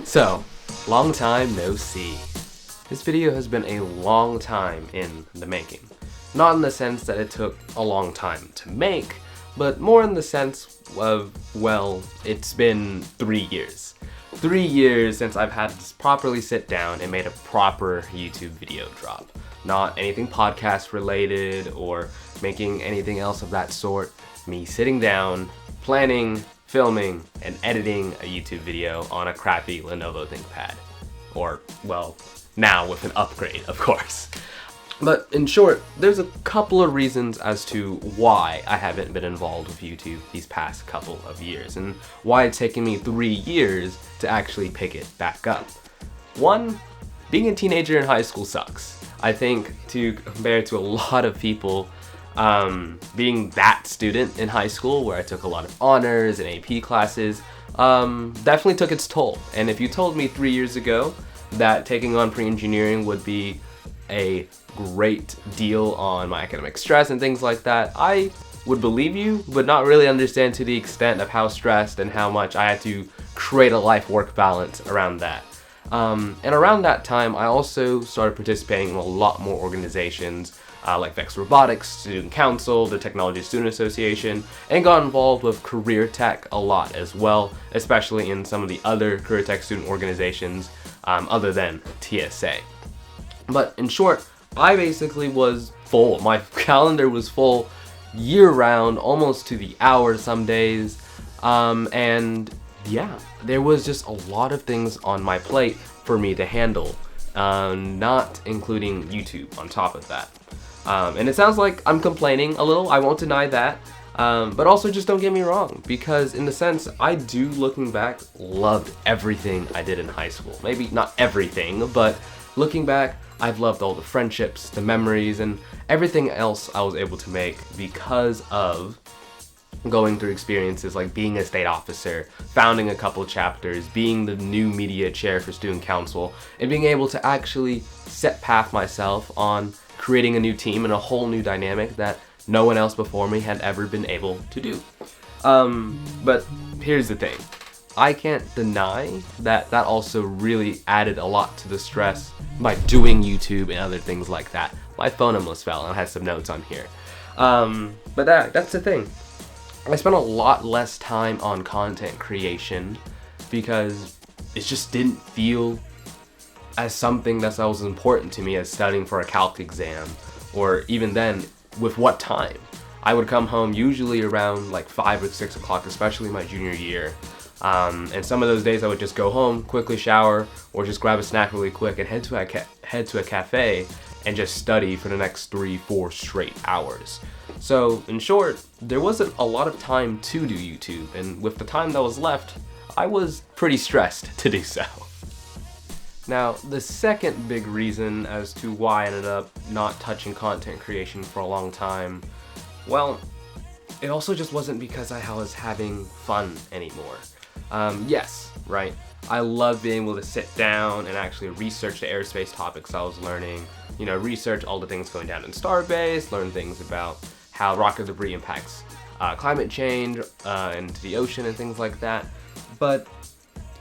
So, long time no see. This video has been a long time in the making. Not in the sense that it took a long time to make, but more in the sense of, well, it's been 3 years. 3 years since I've had to properly sit down and made a proper YouTube video drop. Not anything podcast related or making anything else of that sort. Me sitting down, planning, filming, and editing a YouTube video on a crappy Lenovo ThinkPad. Or, well, now with an upgrade, of course. But in short, there's a couple of reasons as to why I haven't been involved with YouTube these past couple of years, and why it's taken me 3 years to actually pick it back up. One, being a teenager in high school sucks. I think to compare to a lot of people, being that student in high school where I took a lot of honors and AP classes, definitely took its toll. And if you told me 3 years ago that taking on pre-engineering would be a great deal on my academic stress and things like that, I would believe you, but not really understand to the extent of how stressed and how much I had to create a life-work balance around that. And around that time, I also started participating in a lot more organizations like Vex Robotics, Student Council, the Technology Student Association, and got involved with career tech a lot as well, especially in some of the other career tech student organizations other than TSA. But in short, I basically was full. My calendar was full year-round, almost to the hour some days, and yeah, there was just a lot of things on my plate for me to handle, not including YouTube on top of that. And it sounds like I'm complaining a little, I won't deny that, but also just don't get me wrong, because in the sense, I do, looking back, loved everything I did in high school. Maybe not everything, but looking back, I've loved all the friendships, the memories, and everything else I was able to make because of going through experiences like being a state officer, founding a couple chapters, being the new media chair for student council, and being able to actually set path myself on creating a new team and a whole new dynamic that no one else before me had ever been able to do. But here's the thing. I can't deny that that also really added a lot to the stress by doing YouTube and other things like that. My phone almost fell and I had some notes on here. But that's the thing. I spent a lot less time on content creation because it just didn't feel as something that was important to me as studying for a calc exam, or even then, with what time. I would come home usually around like 5 or 6 o'clock, especially my junior year. And some of those days I would just go home, quickly shower, or just grab a snack really quick and head to a cafe and just study for the next 3-4 straight hours. So in short, there wasn't a lot of time to do YouTube, and with the time that was left, I was pretty stressed to do so. Now, the second big reason as to why I ended up not touching content creation for a long time, well, it also just wasn't because I was having fun anymore. Yes, right, I love being able to sit down and actually research the aerospace topics I was learning, research all the things going down in Starbase, learn things about how rocket debris impacts climate change into the ocean and things like that, but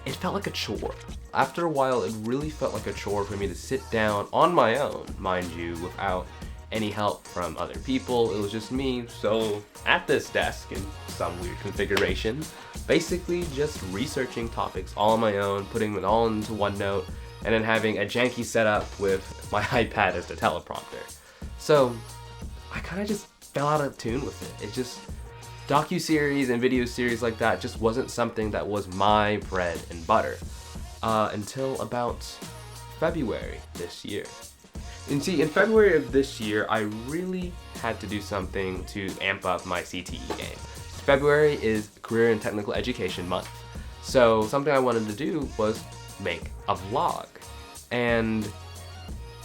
it felt like a chore. After a while, it really felt like a chore for me to sit down on my own, mind you, without any help from other people. It was just me, so at this desk in some weird configuration, basically just researching topics all on my own, putting it all into OneNote, and then having a janky setup with my iPad as the teleprompter. So I kind of just fell out of tune with it. It just, docu-series and video series like that just wasn't something that was my bread and butter until about February this year. And see, in February of this year, I really had to do something to amp up my CTE game. February is Career and Technical Education Month, so something I wanted to do was make a vlog. And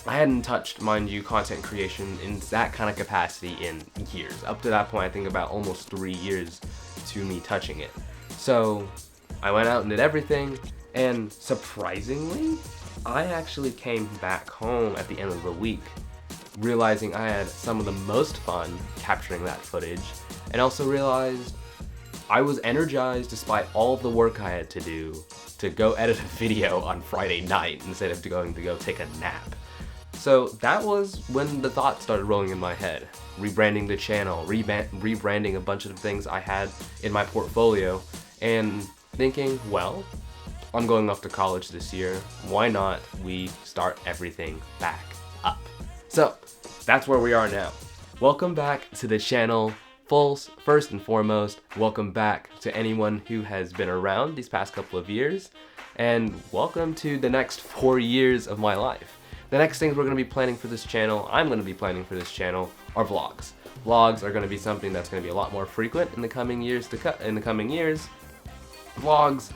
I hadn't touched, mind you, content creation in that kind of capacity in years. Up to that point, I think about almost 3 years to me touching it. So I went out and did everything, and surprisingly, I actually came back home at the end of the week, realizing I had some of the most fun capturing that footage, and also realized I was energized despite all of the work I had to do, to go edit a video on Friday night instead of going to go take a nap. So that was when the thought started rolling in my head. Rebranding the channel, rebranding a bunch of things I had in my portfolio, and thinking, well, I'm going off to college this year, why not we start everything back up? So that's where we are now. Welcome back to the channel. First and foremost, welcome back to anyone who has been around these past couple of years, and welcome to the next 4 years of my life. The next things we're going to be planning for this channel, I'm going to be planning for this channel, are vlogs. Vlogs are going to be something that's going to be a lot more frequent in the coming years. Vlogs,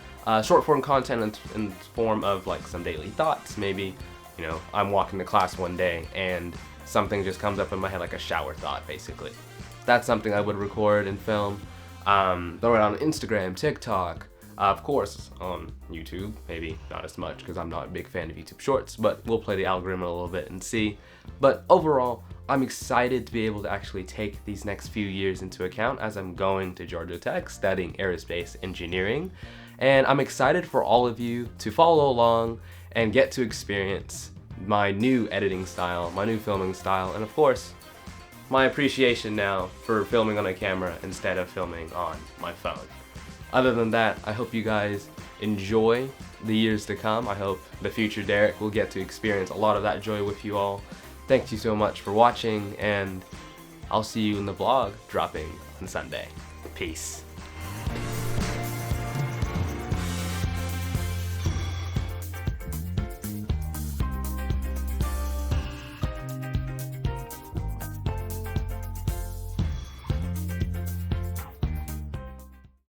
short form content in the form of like some daily thoughts. Maybe, you know, I'm walking to class one day and something just comes up in my head, like a shower thought, basically. That's something I would record and film. Throw it on Instagram, TikTok, of course on YouTube, maybe not as much because I'm not a big fan of YouTube Shorts, but we'll play the algorithm a little bit and see. But overall, I'm excited to be able to actually take these next few years into account as I'm going to Georgia Tech studying aerospace engineering. And I'm excited for all of you to follow along and get to experience my new editing style, my new filming style, and of course, my appreciation now for filming on a camera instead of filming on my phone. Other than that, I hope you guys enjoy the years to come. I hope the future Derek will get to experience a lot of that joy with you all. Thank you so much for watching, and I'll see you in the vlog dropping on Sunday. Peace.